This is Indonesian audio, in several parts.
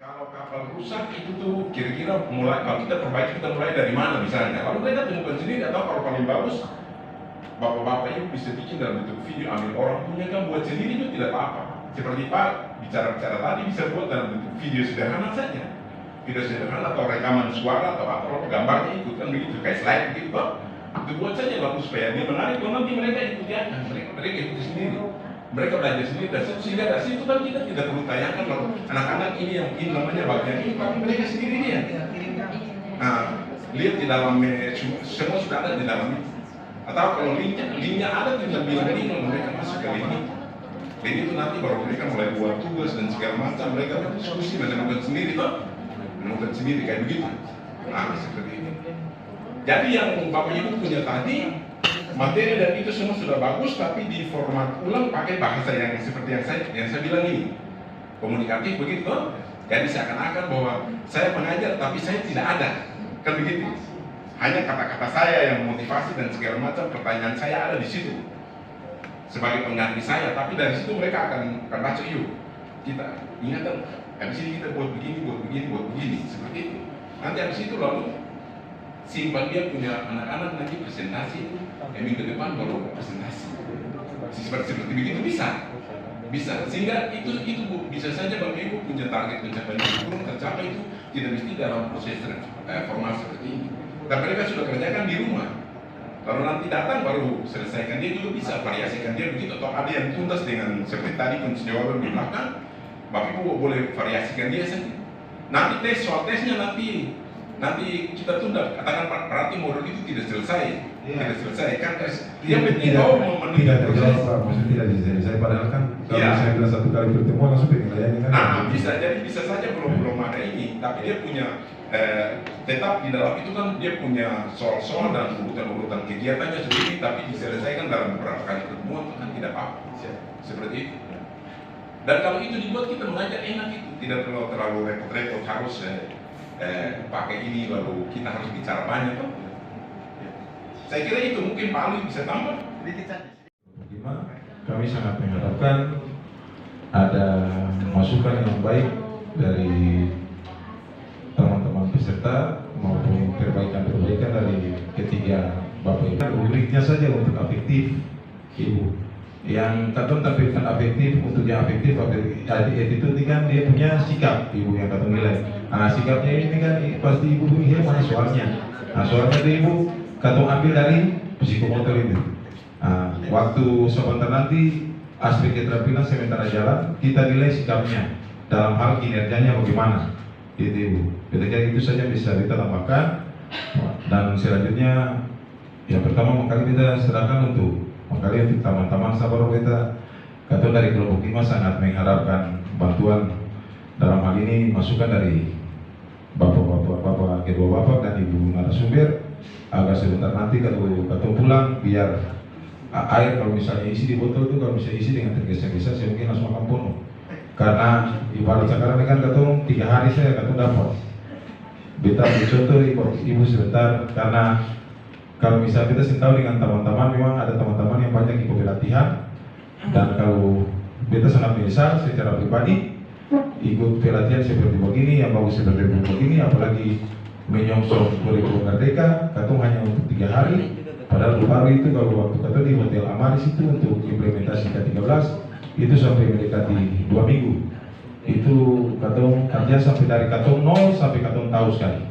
Kalau kapal rusak itu tuh kira-kira mulai kalau kita mulai dari mana misalnya. Lalu mereka temukan sendiri atau kalau paling bagus bapak-bapak itu bisa bikin dalam bentuk video, ambil orang punya kan buat sendiri itu tidak apa-apa. Seperti Pak bicara-bicara tadi bisa buat dalam bentuk video sederhana saja. Video sederhana atau rekaman suara atau apa gambarnya ikut kan begitu kayak slide gitu Pak. Itu buat saja lalu supaya dia menarik, kalau nanti mereka ikuti aja, mereka ikuti sendiri. Mereka belajar sendiri dan sehingga dari situ kan kita tidak perlu tayangkan kalau anak-anak ini yang ini namanya bagian ini, tapi mereka sendiri dia. Nah, lihat di dalam semua sudah ada di dalam itu. Atau kalau linknya ada tinggal bilang ini mereka masuk ke link itu. Link itu nanti baru mereka mulai buat tugas dan segala macam, mereka berdiskusi menemukan sendiri toh, menemukan sendiri kayak begitu. Nah, seperti ini. Jadi yang Bapak Ibu punya tadi materi dan itu semua sudah bagus, tapi di format ulang pakai bahasa yang seperti yang saya bilang ini, komunikatif begitu toh. Jadi seakan-akan bahwa saya mengajar tapi saya tidak ada, kan begitu. Hanya kata-kata saya yang motivasi dan segala macam, pertanyaan saya ada di situ sebagai pengganti saya, tapi dari situ mereka akan baca, yuk kita ingatkan, habis ini kita buat begini, seperti itu. Nanti habis itu lalu simpan dia punya anak-anak nanti presentasi, minggu depan baru presentasi. Seperti begitu bisa, sehingga itu bisa saja Bapak Ibu punya target pencapaian kurikulum tercapai itu tidak mesti dalam proses formal seperti ini. Dan mereka sudah kerjakan di rumah. Lalu nanti datang baru selesaikan, dia juga bisa variasikan dia begitu. Atau ada yang tuntas dengan seperti tadi kunci jawaban di belakang, Bapak Ibu boleh variasikan dia saja. Nanti soal tesnya nanti kita tunda, katakan berarti modul itu tidak selesai, tidak selesai kan dia penting mau tidak terjawab Pak, maksudnya tidak selesai padahal kan kalau saya bilang satu kali pertemuan langsung penilaiannya kan. Nah bisa saja belum ada ini, tapi dia punya tetap di dalam itu kan dia punya soal-soal dan urutan kegiatannya sendiri, tapi diselesaikan dalam beberapa kali pertemuan kan tidak apa-apa, seperti itu. Dan kalau itu dibuat kita mengajar enak itu, tidak terlalu repot-repot harus pakai ini lalu kita harus bicara banyak kan? Saya kira itu mungkin Pak Ali bisa tambah sedikit saja. Kami sangat mengharapkan ada masukan yang baik dari teman-teman peserta maupun perbaikan dari ketiga Bapak Ibu. Rubriknya saja untuk afektif Ibu. Yang katon tampilkan afektif, untuk yang afektif attitude ini kan dia punya sikap Ibu yang katon nilai. Nah sikapnya ini kan pasti Ibu punya mana soalnya. Nah soalnya itu Ibu katon ambil dari psikomotor itu. Nah, waktu sebentar nanti aspek keterampilan sementara jalan kita nilai sikapnya dalam hal kinerjanya bagaimana. Gitu Ibu. Ketika itu saja bisa kita tambahkan. Dan selanjutnya yang pertama kali kita serahkan untuk teman-teman sabar kita kata dari kelompok 5 sangat mengharapkan bantuan dalam hal ini masukan dari bapak kedua bapak dan ibu narasumber agar sebentar nanti kalau pulang biar air kalau misalnya isi di botol itu kalau bisa isi dengan tergesa-gesa saya mungkin langsung akan penuh karena ibarat sekarang ini kan katong 3 hari saya katong dapat beta contoh ibu sebentar karena kalau misalnya kita tahu dengan teman-teman, memang ada teman-teman yang banyak ikut pelatihan dan kalau beta sangat menyesal secara pribadi ikut pelatihan seperti begini, yang bagus seperti begini, apalagi menyongsong kurikulum merdeka, katong hanya untuk 3 hari, padahal baru itu kalau waktu katong di Hotel Amaris itu untuk implementasi K13 itu sampai mendekati 2 minggu. Itu katong kerja sampai dari katong 0 sampai katong tahu sekali.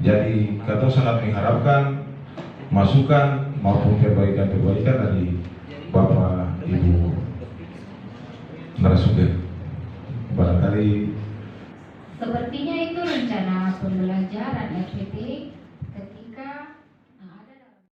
Jadi katong sangat mengharapkan masukan maupun perbaikan dari Bapak Ibu narasumber. Barangkali sepertinya itu rencana pembelajaran FPT